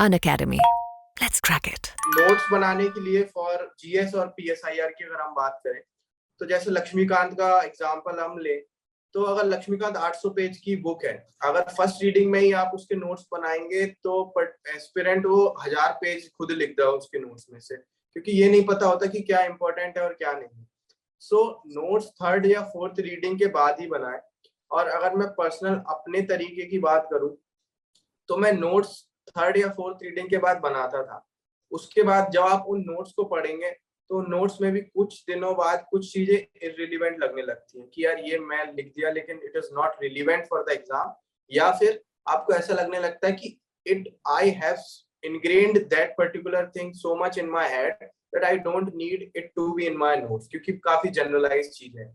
Unacademy. Let's crack it. Notes बनाने के लिए फॉर जीएस और पीएसआईआर की अगर हम बात करें तो जैसे लक्ष्मीकांत का एग्जांपल हम ले तो अगर लक्ष्मीकांत 800 पेज की बुक है, अगर फर्स्ट रीडिंग में ही आप उसके नोट्स बनाएंगे तो एस्पिरेंट वो 1000 पेज खुद लिखता है उसके नोट्स में से, क्योंकि ये नहीं पता होता कि क्या इंपॉर्टेंट है और क्या नहीं। सो नोट्स थर्ड या फोर्थ रीडिंग के बाद ही बनाए। और अगर मैं पर्सनल अपने तरीके की बात करूं तो मैं नोट्स थर्ड या फोर्थ रीडिंग के बाद बनाता था। उसके बाद जब आप उन नोट्स को पढ़ेंगे तो नोट्स में भी कुछ दिनों बाद कुछ चीजें इररिलेवेंट लगने लगती हैं कि यार ये मैं लिख दिया लेकिन it is not relevant for the exam, या फिर आपको ऐसा लगने लगता है कि it I have ingrained that particular thing so much in my head that I don't need it to be in my notes, क्योंकि काफी जनरलाइज चीज है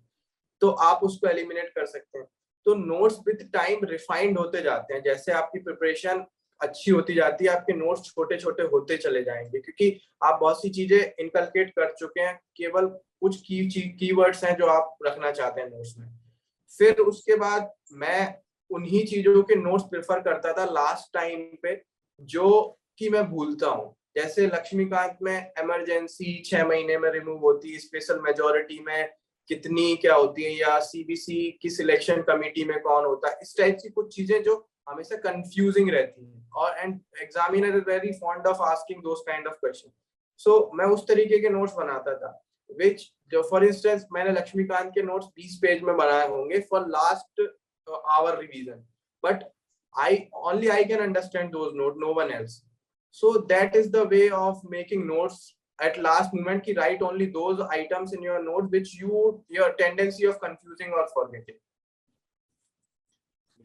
तो आप उसको एलिमिनेट कर सकते हैं। तो नोट्स विद टाइम रिफाइंड होते जाते हैं, जैसे आपकी प्रिपरेशन अच्छी होती जाती है आपके नोट्स छोटे छोटे होते चले जाएंगे, क्योंकि आप बहुत सी चीजें इनकलकेट कर चुके हैं, केवल कुछ कीवर्ड्स हैं जो आप रखना चाहते हैं नोट्स में। फिर उसके बाद मैं उन्हीं चीजों के नोट्स प्रेफर करता था लास्ट टाइम पे जो कि मैं भूलता हूँ। जैसे लक्ष्मीकांत में इमरजेंसी 6 महीने में रिमूव होती है, स्पेशल मेजोरिटी में कितनी क्या होती है, या सीबीसी की सिलेक्शन कमेटी में कौन होता है, इस टाइप की कुछ चीजें जो हमेशा कंफ्यूजिंग रहती हैं और and examiner is very fond of asking those kind of question. So मैं उस तरीके के नोट्स बनाता था विच जो फॉर इंस्टेंस मैंने लक्ष्मीकांत के नोट्स 20 पेज में बनाए होंगे for last hour revision, but I can understand those notes, no one else. So that is the way of making notes at last moment ki write only those items in your note which your tendency of confusing or forgetting.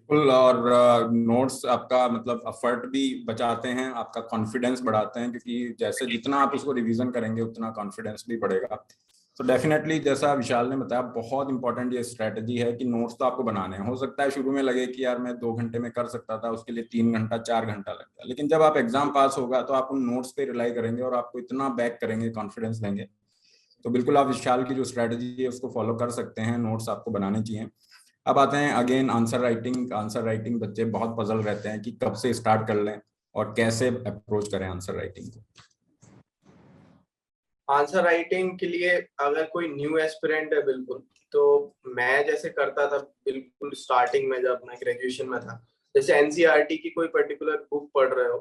बिल्कुल, और notes आपका मतलब effort भी बचाते हैं, आपका confidence बढ़ाते हैं, क्योंकि जैसे जितना आप उसको रिवीजन करेंगे उतना कॉन्फिडेंस भी बढ़ेगा। तो डेफिनेटली जैसा विशाल ने बताया, बहुत इंपॉर्टेंट ये स्ट्रेटजी है कि नोट्स तो आपको बनाने हैं। हो सकता है शुरू में लगे कि यार मैं 2 घंटे में कर सकता था, उसके लिए 3 घंटा 4 घंटा लगता, लेकिन जब आप एग्जाम पास होगा तो आप उन नोट्स पे रिलाई करेंगे और आपको इतना बैक करेंगे, कॉन्फिडेंस देंगे। तो बिल्कुल आप विशाल की जो स्ट्रेटजी है उसको फॉलो कर सकते हैं, नोट्स आपको बनाने चाहिए। अब आते हैं again answer writing. Answer writing बच्चे बहुत पजल रहते हैं कि कब से स्टार्ट कर लें और कैसे अप्रोच करें आंसर राइटिंग को। आंसर राइटिंग के लिए अगर कोई न्यू एस्पिरेंट है बिल्कुल, तो मैं जैसे करता था बिल्कुल स्टार्टिंग में जब मैं ग्रेजुएशन में था, जैसे एनसीईआरटी की कोई पर्टिकुलर बुक पढ़ रहे हो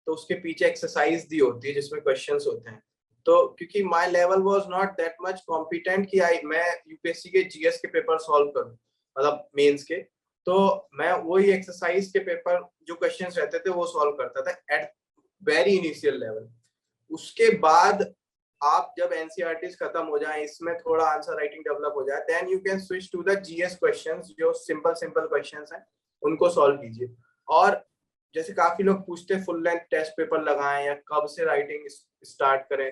तो उसके पीछे एक्सरसाइज दी होती है जिसमें क्वेश्चंस होते हैं। तो क्योंकि my level was not that much competent कि मैं यूपीएससी के जीएस के पेपर सॉल्व करूं, मतलब मेंस के, तो मैं वही एक्सरसाइज के पेपर जो क्वेश्चंस रहते थे वो सॉल्व करता था एट वेरी इनिशियल लेवल। उसके बाद आप जब एनसीईआरटी खत्म हो जाए, इसमें थोड़ा आंसर राइटिंग डेवलप हो जाए, then you can switch to the GS questions जो सिंपल क्वेश्चंस हैं उनको सॉल्व कीजिए। और जैसे काफी लोग पूछते फुल लेंथ टेस्ट पेपर लगाएं या कब से राइटिंग स्टार्ट करें,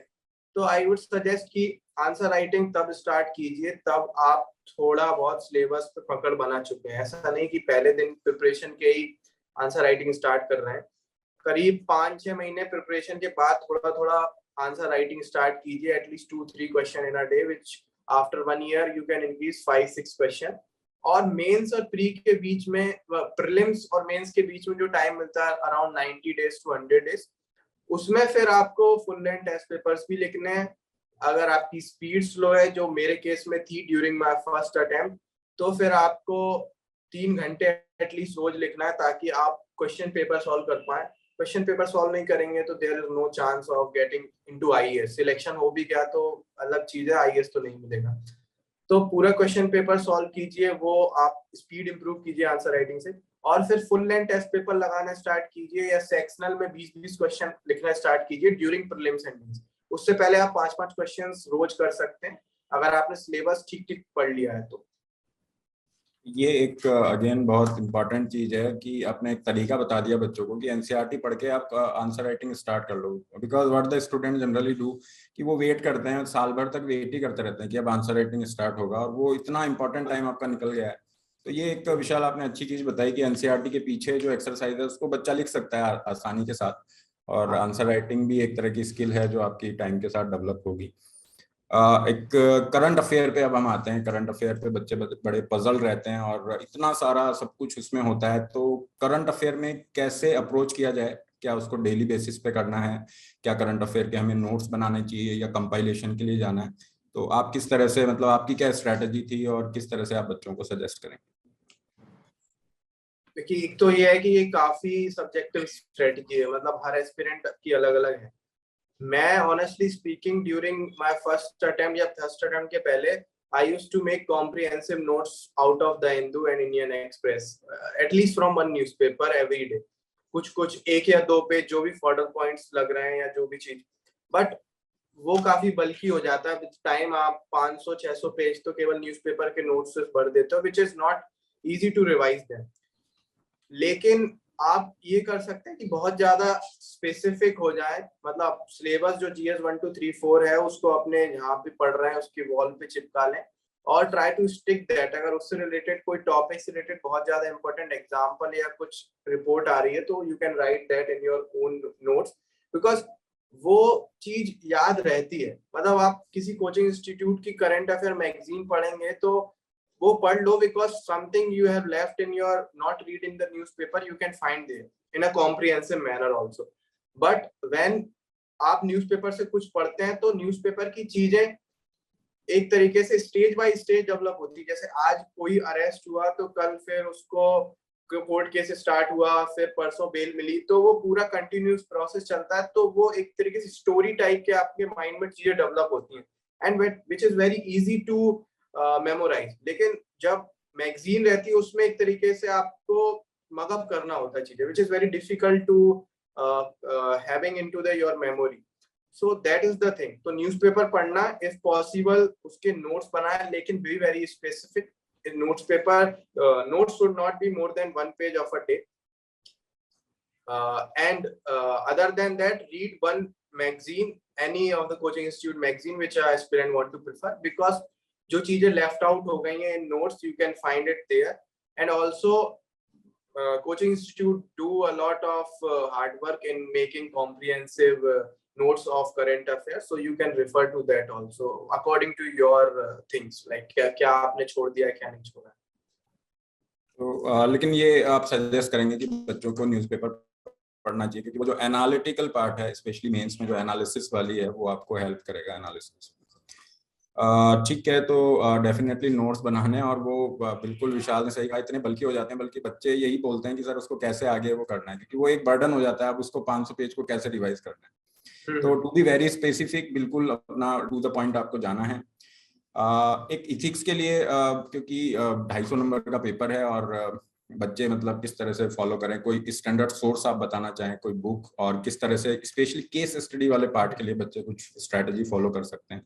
तो आई वुड सजेस्ट कि आंसर राइटिंग तब स्टार्ट कीजिए तब आप थोड़ा बहुत सिलेबस पे पकड़ बना चुके हैं। ऐसा नहीं कि पहले दिन प्रिपरेशन के ही आंसर राइटिंग स्टार्ट कर रहे हैं। करीब 5-6 महीने प्रिपरेशन के बाद थोड़ा थोड़ा आंसर राइटिंग स्टार्ट कीजिए, at least 2-3 question in a day, which after 1 year you can increase 5-6 question. और मेंस और प्री के बीच में, प्रीलिम्स और मेंस के बीच में जो टाइम मिलता है अराउंड 90 डेज टू 100 डेज, उसमें फिर आपको फुल लेंथ टेस्ट पेपर्स भी लिखने हैं। अगर आपकी स्पीड स्लो है, जो मेरे केस में थी ड्यूरिंग माय फर्स्ट अटेम्प्ट, तो फिर आपको 3 घंटे एटलीस्ट रोज लिखना है ताकि आप क्वेश्चन पेपर सॉल्व कर पाए। क्वेश्चन पेपर सॉल्व नहीं करेंगे तो there is no chance of getting into IAS. Selection हो भी गया तो अलग चीज है, आईएएस तो नहीं मिलेगा। तो पूरा क्वेश्चन पेपर सॉल्व कीजिए, वो आप स्पीड इंप्रूव कीजिए आंसर राइटिंग से, और फिर फुल लेंथ टेस्ट पेपर लगाना स्टार्ट कीजिए या सेक्शनल में 20-20 क्वेश्चन लिखना स्टार्ट कीजिए ड्यूरिंग प्रीलिम्स एंड मेंस। उससे पहले आप 5-5 क्वेश्चंस रोज कर सकते हैं अगर आपने सिलेबस ठीक ठीक पढ़ लिया है तो। ये एक अगेन बहुत इंपॉर्टेंट चीज है कि आपने एक तरीका बता दिया बच्चों को कि एनसीईआरटी पढ़ के आप आंसर राइटिंग स्टार्ट कर लो। Because what the student generally do कि वो वेट करते हैं, साल भर तक वेट ही करते रहते हैं कि अब आंसर राइटिंग स्टार्ट होगा, और वो इतना इंपॉर्टेंट टाइम आपका निकल गया है। तो ये एक विशाल आपने अच्छी चीज बताई कि एनसीईआरटी के पीछे जो एक्सरसाइज है उसको बच्चा लिख सकता है आसानी के साथ, और आंसर राइटिंग भी एक तरह की स्किल है जो आपकी टाइम के साथ डेवलप होगी। एक करंट अफेयर पे अब हम आते हैं। करंट अफेयर पे बच्चे बड़े पजल रहते हैं और इतना सारा सब कुछ उसमें होता है, तो करंट अफेयर में कैसे अप्रोच किया जाए, क्या उसको डेली बेसिस पे करना है, क्या करंट अफेयर के हमें नोट्स बनाने चाहिए या कंपाइलेशन के लिए जाना है। तो आप किस तरह से, मतलब आपकी क्या स्ट्रैटेजी थी और किस तरह से आप बच्चों को सजेस्ट करेंगे? देखिए, एक तो ये है कि ये काफी सब्जेक्टिव स्ट्रेटजी है, मतलब हर एस्पिरेंट की अलग अलग है। मैं honestly speaking during my first attempt या फर्स्ट अटेम्प्ट के पहले I used to make comprehensive notes out of the Hindu and Indian Express, at least from one newspaper every day. कुछ एक या दो पेज जो भी फॉर्डर पॉइंट्स लग रहे हैं या जो भी चीज, बट वो काफी बल्कि हो जाता है विद टाइम। आप 500-600 पेज तो केवल न्यूज़पेपर के नोट्स से भर देते हो, which is not easy to revise them. लेकिन आप ये कर सकते हैं कि बहुत ज्यादा स्पेसिफिक हो जाए, मतलब सिलेबस जो जीएस 1 2 3 4 है उसको अपने जहाँ पे पढ़ रहे हैं उसकी वॉल पे चिपका लें और ट्राई टू स्टिक दैट। अगर उससे रिलेटेड कोई टॉपिक से रिलेटेड बहुत ज्यादा इंपॉर्टेंट एग्जांपल या कुछ रिपोर्ट आ रही है तो you can write that in your own notes, because वो चीज याद रहती है। मतलब आप किसी कोचिंग इंस्टीट्यूट की करंट अफेयर मैगजीन पढ़ेंगे तो वो पढ़ लो, because something you have left in your not read in the newspaper you can find there in a comprehensive manner also. But when आप न्यूज़पेपर से कुछ पढ़ते हैं तो न्यूज़पेपर की चीजें एक तरीके से स्टेज बाय स्टेज डेवलप होती है। जैसे आज कोई अरेस्ट हुआ तो कल फिर उसको कोर्ट केस स्टार्ट हुआ, फिर परसों बेल मिली, तो वो पूरा कंटिन्यूस प्रोसेस चलता है। तो वो एक तरीके से स्टोरी टाइप के आपके माइंड में चीजें डेवलप होती हैं and which is very easy to memorise. लेकिन जब मैगजीन रहती है उसमें एक तरीके से आपको मगअप करना होता है चीजें, which is very difficult to having into the your memory. So that is the thing. तो न्यूज़पेपर पढ़ना इफ पॉसिबल उसके नोट्स बनाए, लेकिन be very specific. in newspaper notes should not be more than 1 page of a day, and other than that read one magazine, any of the coaching institute magazine which a aspirant want to prefer, because जो चीजें left out हो गई हैं in notes you can find it there। and also coaching institute do a lot of hard work in making comprehensive notes of current affairs, so you can refer to that also according to your things, like क्या आपने छोड़ दिया क्या नहीं छोड़ा। तो लेकिन ये आप सजेस्ट करेंगे कि बच्चों को न्यूज़पेपर पढ़ना चाहिए, क्योंकि वो जो एनालिटिकल पार्ट है स्पेशली मेंस में जो एनालिसिस वाली है वो आपको हेल्प करेगा एनालिसिस। ठीक है, तो डेफिनेटली नोट्स बनाने, और वो बिल्कुल विशाल ने सही कहा, इतने बल्कि हो जाते हैं, बल्कि बच्चे यही बोलते हैं कि सर उसको कैसे आगे वो करना है, क्योंकि वो एक बर्डन हो जाता है, अब उसको 500 पेज को कैसे रिवाइज करना है। तो टू बी वेरी स्पेसिफिक, बिल्कुल अपना टू द पॉइंट आपको जाना है। एक इथिक्स के लिए, क्योंकि 250 नंबर का पेपर है और बच्चे मतलब किस तरह से फॉलो करें, कोई स्टैंडर्ड सोर्स आप बताना चाहें, कोई बुक, और किस तरह से स्पेशली केस स्टडी वाले पार्ट के लिए बच्चे कुछ स्ट्रेटजी फॉलो कर सकते हैं?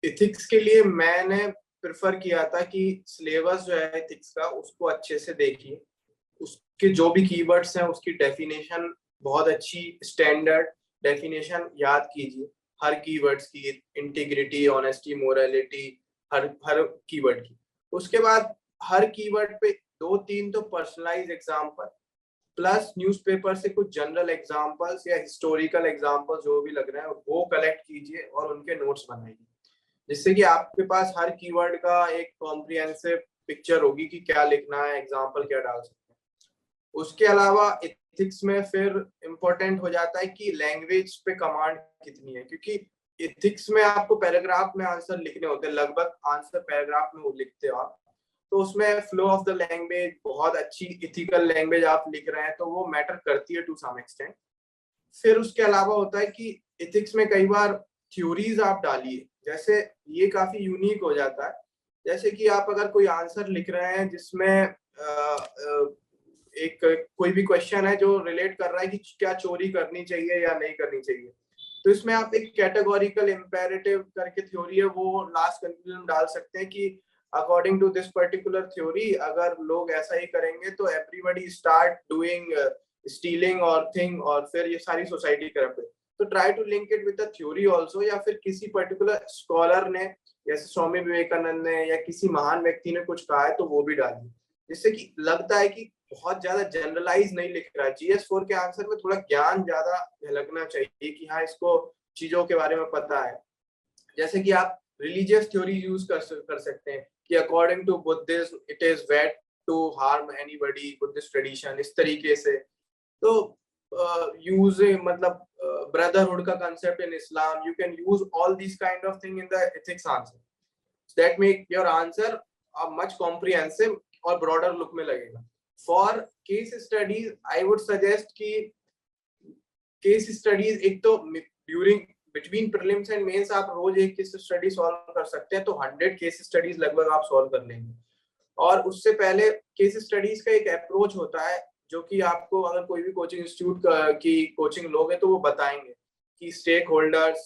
इथिक्स के लिए मैंने प्रेफर किया था कि सिलेबस जो है इथिक्स का उसको अच्छे से देखिए, उसके जो भी कीवर्ड्स हैं उसकी डेफिनेशन बहुत अच्छी स्टैंडर्ड डेफिनेशन याद कीजिए हर कीवर्ड्स की, इंटीग्रिटी, ऑनेस्टी, मोरालिटी, हर कीवर्ड की। उसके बाद हर कीवर्ड पे 2-3 तो पर्सनलाइज एग्जांपल प्लस न्यूज़पेपर से कुछ जनरल एग्जांपल्स या हिस्टोरिकल एग्जांपल्स जो भी लग रहे हैं वो कलेक्ट कीजिए और उनके नोट्स बनाइए, जिससे कि आपके पास हर कीवर्ड का एक कॉम्प्रिहेंसिव पिक्चर होगी कि क्या लिखना है, एग्जांपल क्या डाल सकते हैं। उसके अलावा इथिक्स में फिर इम्पोर्टेंट हो जाता है कि लैंग्वेज पे कमांड कितनी है, क्योंकि इथिक्स में आपको पैराग्राफ में आंसर लिखने होते हैं, लगभग आंसर पैराग्राफ में वो लिखते हो आप, तो उसमें फ्लो ऑफ द लैंग्वेज, बहुत अच्छी इथिकल लैंग्वेज आप लिख रहे हैं तो वो मैटर करती है टू सम एक्सटेंट। फिर उसके अलावा होता है कि इथिक्स में कई बार थ्योरीज आप डालिए, जैसे ये काफी यूनिक हो जाता है। जैसे कि आप अगर कोई आंसर लिख रहे हैं जिसमें एक कोई भी क्वेश्चन है जो रिलेट कर रहा है कि क्या चोरी करनी चाहिए या नहीं करनी चाहिए, तो इसमें आप एक कैटेगोरिकल इम्पेरेटिव करके थ्योरी है वो लास्ट कंक्लूजन डाल सकते हैं कि according to this particular theory अगर लोग ऐसा ही करेंगे तो एवरीबॉडी स्टार्ट डूइंग स्टीलिंग और थिंग, और फिर ये सारी सोसाइटी करप्ट है। तो try to link it with the theory also, या फिर किसी पर्टिकुलर स्कॉलर ने, जैसे स्वामी विवेकानंद ने या किसी महान व्यक्ति ने कुछ कहा है तो वो भी डालिए, जिससे कि लगता है कि बहुत ज्यादा जनरलाइज नहीं लिख रहा है। जीएस 4 के आंसर में थोड़ा ज्ञान ज्यादा झलकना चाहिए कि हाँ इसको चीजों के बारे में पता है। जैसे कि आप रिलीजियस थ्योरी यूज कर सकते हैं कि according to Buddhism it is wait to harm anybody with this tradition, इस तरीके से. तो use मतलब brotherhood का concept in Islam, you can use all these kind of thing in the ethics answer. So that make your answer a much comprehensive और broader look में लगेगा. For case studies, I would suggest कि case studies एक तो during between prelims and mains आप रोज एक case study solve कर सकते हैं, तो 100 case studies लगभग आप solve कर लेंगे. और उससे पहले case studies का एक approach होता है जो कि आपको अगर कोई भी कोचिंग इंस्टीट्यूट की कोचिंग लोगे तो वो बताएंगे कि स्टेक होल्डर्स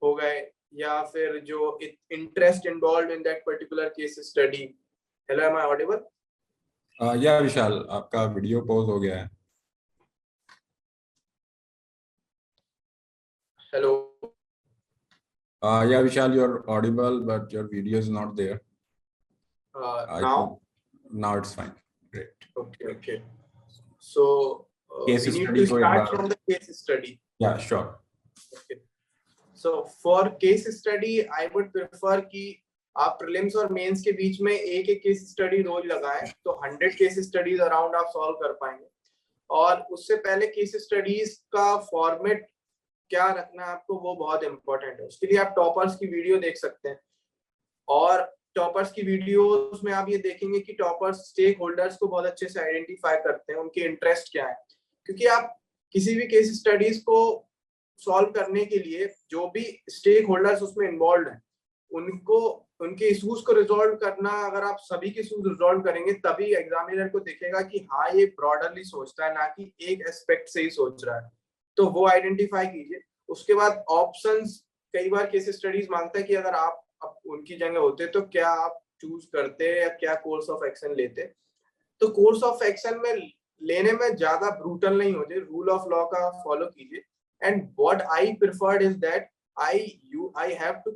हो गए या फिर जो interest involve in that particular case study. Hello, am I audible? या विशाल, आपका वीडियो पॉज हो गया है. Hello. Yeah Vishal, you are audible but your video is not there. Now it's fine. Great. Okay. So case we need study to start from the case study. Yeah, sure. Okay. So for case study, I would prefer कि आप prelims और mains के बीच में एक case study रोज लगाएं, तो 100 case studies around आप solve कर पाएंगे. और उससे पहले case studies का format क्या रखना है आपको, वो बहुत important है. उसके लिए आप टॉपर्स की वीडियो देख सकते हैं. और टॉपर्स की वीडियोस में आप ये देखेंगे कि टॉपर्स स्टेक होल्डर्स को बहुत अच्छे से आइडेंटिफाई करते हैं, उनके इंटरेस्ट क्या है. क्योंकि आप किसी भी केस स्टडीज को सॉल्व करने के लिए जो भी स्टेक होल्डर्स उसमें इन्वॉल्व हैं, उनको उनके इश्यूज को रिजॉल्व करना, अगर आप सभी के इश्यूज रिजॉल्व करेंगे तभी एग्जामिनर को दिखेगा कि हाँ ये ब्रॉडरली सोचता है, ना कि एक एस्पेक्ट से ही सोच रहा है. तो वो आइडेंटिफाई कीजिए. उसके बाद ऑप्शंस, कई बार केस स्टडीज मांगता है कि अगर आप उनकी जगह होते तो क्या आप चूज करते या क्या कोर्स ऑफ एक्शन लेते. तो कोर्स ऑफ एक्शन में लेने में ज्यादा ब्रूटल नहीं होते, रूल ऑफ लॉ का फॉलो कीजिए. And what I preferred is that I have to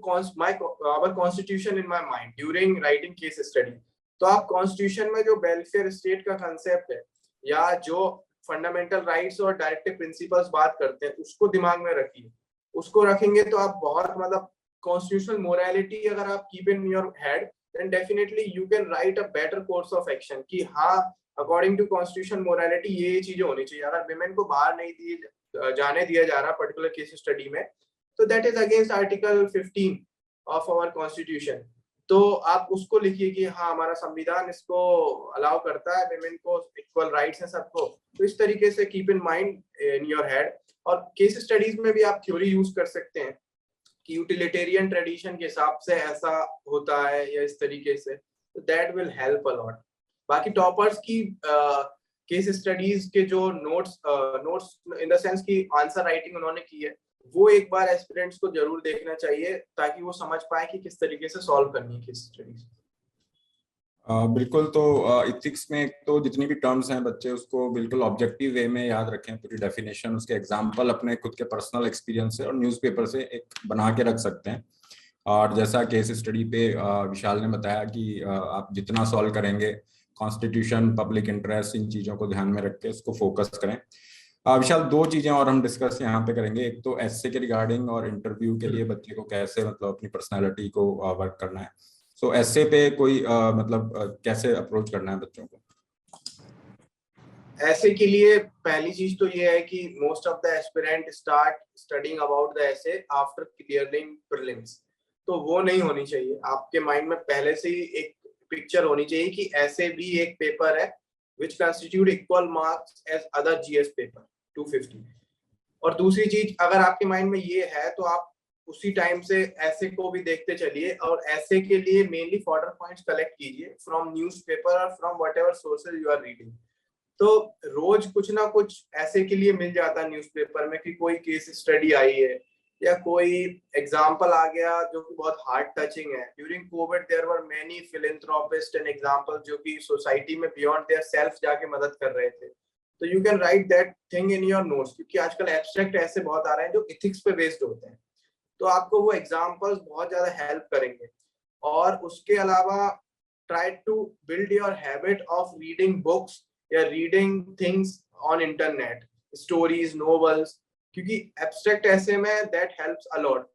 our constitution in my mind during writing case study. तो आप कॉन्स्टिट्यूशन में जो वेलफेयर स्टेट का कंसेप्ट है या जो फंडामेंटल राइट्स और डायरेक्टिव प्रिंसिपल्स बात करते हैं उसको दिमाग में रखिए. उसको रखेंगे तो आप बहुत मतलब constitutional morality अगर आप keep in your head, then definitely you can write a better course of action कि हाँ according to constitutional morality ये चीजें होनी चाहिए. अगर women को बाहर नहीं जाने दिया जा रहा particular case study में, तो that is against article 15 of our constitution. तो आप उसको लिखिए कि हाँ हमारा संविधान इसको अलाउ करता है, women को equal rights हैं सबको. तो इस तरीके से keep in mind in your head. और case studies में भी आप theory use कर सकते हैं कि यूटिलिटेरियन ट्रेडिशन के हिसाब से ऐसा होता है या इस तरीके से, तो that will help a lot. बाकी टॉपर्स की केस स्टडीज के जो नोट्स इन द सेंस की आंसर राइटिंग उन्होंने की है, वो एक बार एस्पिरेंट्स को जरूर देखना चाहिए ताकि वो समझ पाए कि किस तरीके से सॉल्व करनी है केस स्टडीज. बिल्कुल. तो इथिक्स में एक तो जितनी भी टर्म्स हैं बच्चे उसको बिल्कुल ऑब्जेक्टिव वे में याद रखें, पूरी डेफिनेशन, उसके एग्जांपल अपने खुद के पर्सनल एक्सपीरियंस से और न्यूज़पेपर से एक बना के रख सकते हैं. और जैसा केस स्टडी पे विशाल ने बताया कि आप जितना सॉल्व करेंगे कॉन्स्टिट्यूशन, पब्लिक इंटरेस्ट, इन चीज़ों को ध्यान में रख के उसको फोकस करें. विशाल, दो चीज़ें और हम डिस्कस यहाँ पे करेंगे. एक तो एस्से के रिगार्डिंग और इंटरव्यू के लिए बच्चे को कैसे मतलब अपनी पर्सनैलिटी को वर्क करना है. तो ऐसे पे कोई मतलब कैसे अप्रोच करना है बच्चों को? ऐसे के लिए पहली चीज तो ये है कि most of the aspirant start studying about the ऐसे आफ्टर क्लियरिंग प्रीलिम्स. तो वो नहीं होनी चाहिए. आपके माइंड में पहले से ही एक पिक्चर होनी चाहिए कि ऐसे भी एक पेपर है which constitute equal marks as other GS paper 250. और दूसरी चीज, अगर आपके माइंड में ये है तो आप उसी टाइम से ऐसे को भी देखते चलिए. और ऐसे के लिए मेनली फॉर्डर पॉइंट्स कलेक्ट कीजिए फ्रॉम न्यूज़पेपर और from whatever sources you are reading. तो रोज कुछ ना कुछ ऐसे के लिए मिल जाता है न्यूज़पेपर में कि कोई केस स्टडी आई है या कोई एग्जाम्पल आ गया जो कि बहुत हार्ट टचिंग है. During Covid there were many philanthropist and example जो कि सोसाइटी में बियॉन्ड देयर सेल्फ जाके मदद कर रहे थे. तो you can write that thing in your notes, क्योंकि आजकल एब्स्ट्रैक्ट ऐसे बहुत आ रहे हैं जो इथिक्स पे बेस्ड होते हैं. तो आपको वो एग्जाम्पल्स बहुत ज्यादा हेल्प करेंगे. और उसके अलावा try to build your habit of reading books या reading things on internet, stories, novels, क्योंकि एब्स्ट्रैक्ट ऐसे में दैट हेल्प्स अ लॉट.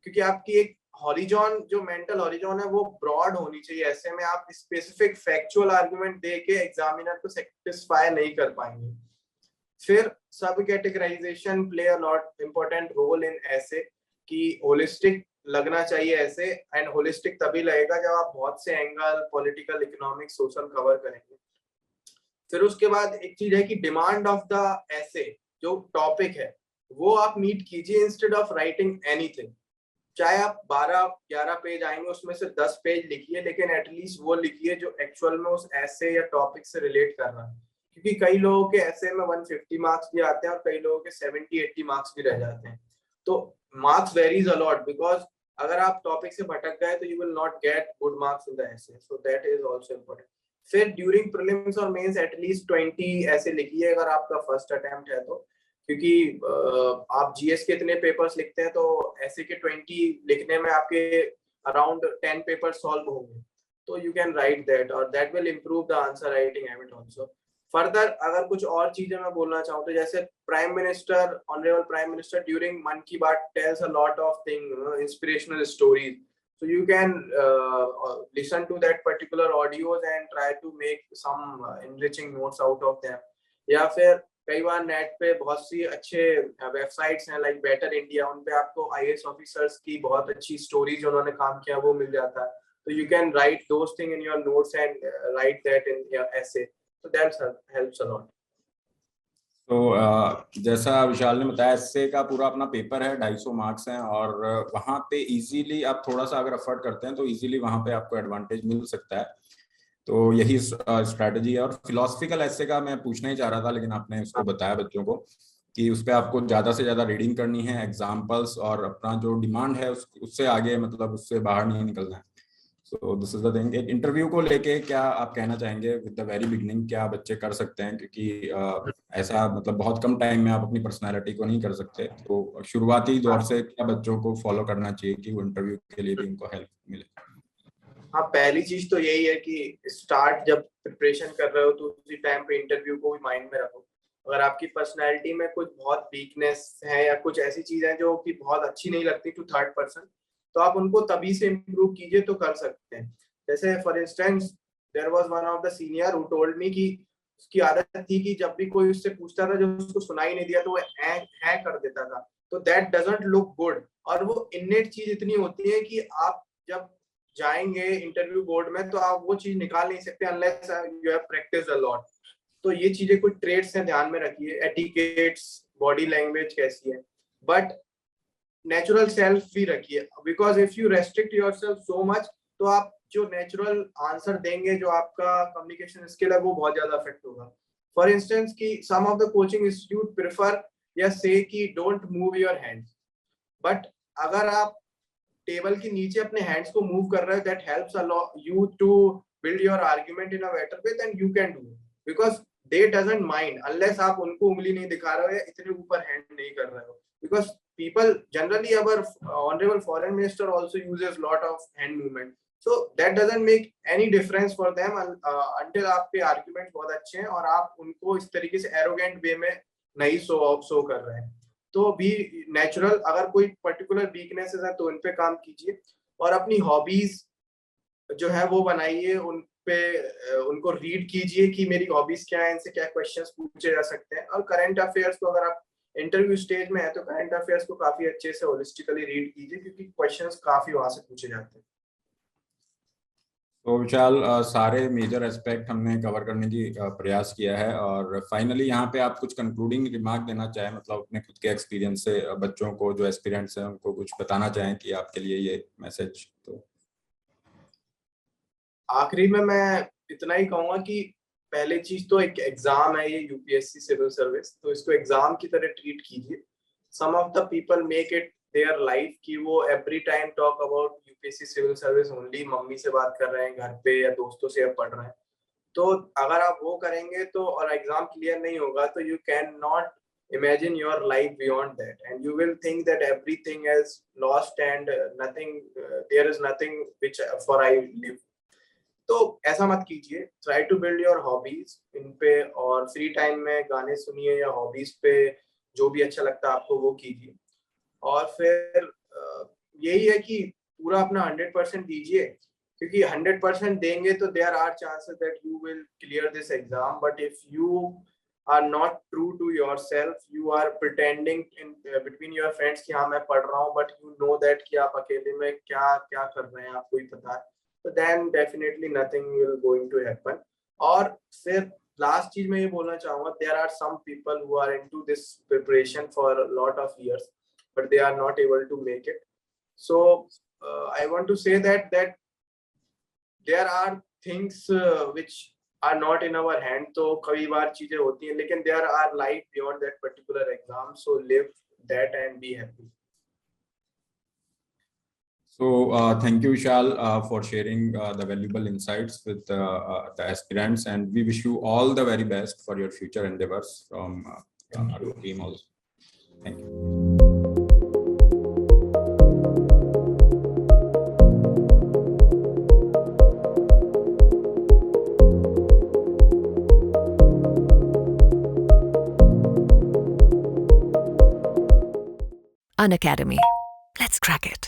क्योंकि आपकी एक हॉरिजॉन, जो मेंटल हॉरिजॉन है वो ब्रॉड होनी चाहिए। ऐसे में आप स्पेसिफिक फैक्चुअल आर्गुमेंट दे के एग्जामिनर को सेटिस्फाई नहीं कर पाएंगे। फिर सब categorisation play a lot important role in ऐसे, कि होलिस्टिक लगना चाहिए ऐसे, एंड होलिस्टिक तभी लगेगा जब आप बहुत से angle, political, economic, social cover करेंगे। फिर उसके बाद एक चीज है कि डिमांड ऑफ द ऐसे, जो टॉपिक है वो आप मीट कीजिए इंस्टेड ऑफ राइटिंग एनीथिंग। चाहे आप 12-11 पेज आएंगे उसमें से 10 पेज लिखिए, लेकिन एटलीस्ट वो लिखिए जो एक्चुअल में उस ऐसे या टॉपिक से रिलेट कर रहा है। क्योंकि कई लोगों के ऐसे में 150 मार्क्स भी आते हैं और कई लोगों के 70-80 मार्क्स भी रह जाते हैं। तो मार्क्स वेरीज अलॉट, बिकॉज अगर आप टॉपिक से भटक गए तो you will not get good marks in the essay, so that is also important. फिर ड्यूरिंग प्रीलिम्स और मेंस एटलीस्ट 20 ऐसे लिखिए अगर आपका फर्स्ट अटेम्प्ट है तो, क्योंकि आप जीएस के इतने पेपर्स लिखते हैं तो ऐसे के 20 लिखने में आपके अराउंड 10 पेपर सॉल्व होंगे, तो यू कैन राइट दैट और that will improve the answer writing habit also. Further अगर कुछ और चीजें मैं बोलना चाहूँ तो जैसे prime minister, honourable prime minister during मन की बात tales a lot of thing, inspirational stories, so you can listen to that particular audios and try to make some enriching notes out of them। या फिर कई बार net पे बहुत सी अच्छे websites हैं लाइक बेटर इंडिया, उन पे आपको आईएएस ऑफिसर्स की बहुत अच्छी स्टोरीज उन्होंने काम किया वो मिल जाता है, तो you can right those thing in your notes and right that in your essay, so that helps a lot। तो जैसा विशाल ने बताया, एसए का पूरा अपना पेपर है, 250 मार्क्स हैं, और वहाँ पे इजीली आप थोड़ा सा अगर एफर्ट करते हैं तो इजीली वहाँ पे आपको एडवांटेज मिल सकता है। तो यही स्ट्रैटेजी है। और फिलोसफिकल एसे का मैं पूछना ही चाह रहा था, लेकिन आपने उसको बताया बच्चों को कि उस पर आपको ज़्यादा से ज़्यादा रीडिंग करनी है, एग्जाम्पल्स, और अपना जो डिमांड है उससे आगे, मतलब उससे बाहर नहीं निकलना है। So this is the thing. एक इंटरव्यू को लेके क्या आप कहना चाहेंगे विद द वेरी बिगनिंग, क्या बच्चे कर सकते हैं? क्योंकि ऐसा मतलब बहुत कम टाइम में आप अपनी पर्सनालिटी को नहीं कर सकते, तो शुरुआती दौर से क्या बच्चों को फॉलो करना चाहिए कि वो इंटरव्यू के लिए भी उनको हेल्प मिले? हाँ, पहली चीज तो यही है कि स्टार्ट जब प्रिपरेशन कर रहे हो तो उसी टाइम पे इंटरव्यू को भी माइंड में रखो। अगर आपकी पर्सनैलिटी में कुछ बहुत वीकनेस है या कुछ ऐसी चीज है जो कि बहुत अच्छी नहीं लगती टू थर्ड पर्सन, तो आप उनको तभी से इम्प्रूव कीजिए तो कर सकते हैं। जैसे for instance there was one of the senior who told me कि उसकी आदत थी कि जब भी कोई उससे पूछता था, जो उसको सुनाई नहीं दिया तो वो है कर देता था, तो दैट डजंट लुक गुड। और वो इननेट चीज इतनी होती है कि आप जब जाएंगे इंटरव्यू बोर्ड में तो आप वो चीज निकाल नहीं सकते unless you have practised a lot. तो ये चीजें कुछ ट्रेड्स हैं, ध्यान में रखिए। एटिकेट्स, बॉडी लैंग्वेज कैसी है, बट नेचुरल सेल्फ भी रखिए, because if you restrict yourself so much तो आप जो नेचुरल आंसर देंगे, जो आपका कम्युनिकेशन स्किल है, वो बहुत ज्यादा अफेक्ट होगा। फॉर इंस्टेंस कि some of the coaching institute prefer या से कि don't move your hands, but अगर आप टेबल के नीचे अपने हैंड्स को मूव कर रहे हो, that helps a lot you to build your argument in a better way than you can do, because they doesn't mind unless आप उनको उंगली नहीं दिखा रहे हो या इतने ऊपर हैंड नहीं कर रहे हो, because people generally, our honorable foreign minister also uses lot of hand movement, so that doesn't make any difference for them until आपके arguments बहुत अच्छे हैं और आप उनको इस तरीके से arrogant way में नहीं शो कर रहे हैं। तो भी नेचुरल, अगर कोई पर्टिकुलर वीकनेसेस है तो उन पे काम कीजिए और अपनी हॉबीज जो है वो बनाइए, उन पे उनको रीड कीजिए कि मेरी हॉबीज क्या है, इनसे क्या क्वेश्चंस पूछे जा सकते हैं। और करंट अफेयर्स को, अगर आप इंटरव्यू स्टेज में है तो करंट अफेयर्स को काफी अच्छे से होलिस्टिकली रीड कीजिए क्योंकि क्वेश्चंस काफी वहां से पूछे जाते हैं। तो विशाल, सारे मेजर एस्पेक्ट हमने कवर करने की प्रयास किया है, और फाइनली यहाँ पे आप कुछ कंक्लूडिंग रिमार्क देना चाहें, मतलब अपने खुद के एक्सपीरियंस से बच्चों को जो एस्पिरेंट्स हैं उनको कुछ बताना चाहें कि आपके लिए ये मैसेज। तो आखिरी में मैं इतना ही कहूंगा कि पहले चीज तो एक एग्जाम है ये यूपीएससी सिविल सर्विस, तो इसको एग्जाम की तरह ट्रीट कीजिए। Some of the people make it their life कि वो every time talk about UPSC civil service only, mummy से बात कर रहे हैं घर पे या दोस्तों से पढ़ रहे हैं। तो अगर आप वो करेंगे तो और एग्जाम क्लियर नहीं होगा तो you can not imagine your life beyond that, and you will think that everything is lost and nothing, there is nothing which for I live। तो ऐसा मत कीजिए, try to build your hobbies इन पे, और फ्री टाइम में गाने सुनिए या हॉबीज पे जो भी अच्छा लगता है आपको वो कीजिए। और फिर यही है कि पूरा अपना 100% दीजिए, क्योंकि 100% देंगे तो there are chances that you will clear this exam, but if you are not true to yourself, you are pretending in between your friends कि हाँ मैं पढ़ रहा हूँ, but you know that कि आप अकेले में क्या क्या कर रहे हैं आपको ही पता है, तो then definitely nothing will going to happen. और फिर लास्ट चीज मैं ये बोलना चाहूँगा, there are some people who are into this preparation for a lot of years but they are not able to make it. So I want to say that there are things which are not in our hand. तो कई बार चीजें होती हैं, लेकिन there are life beyond that particular exam, so live that and be happy. So thank you, Vishal, for sharing the valuable insights with the aspirants, and we wish you all the very best for your future endeavors from our team also. Thank you. Unacademy. Let's crack it.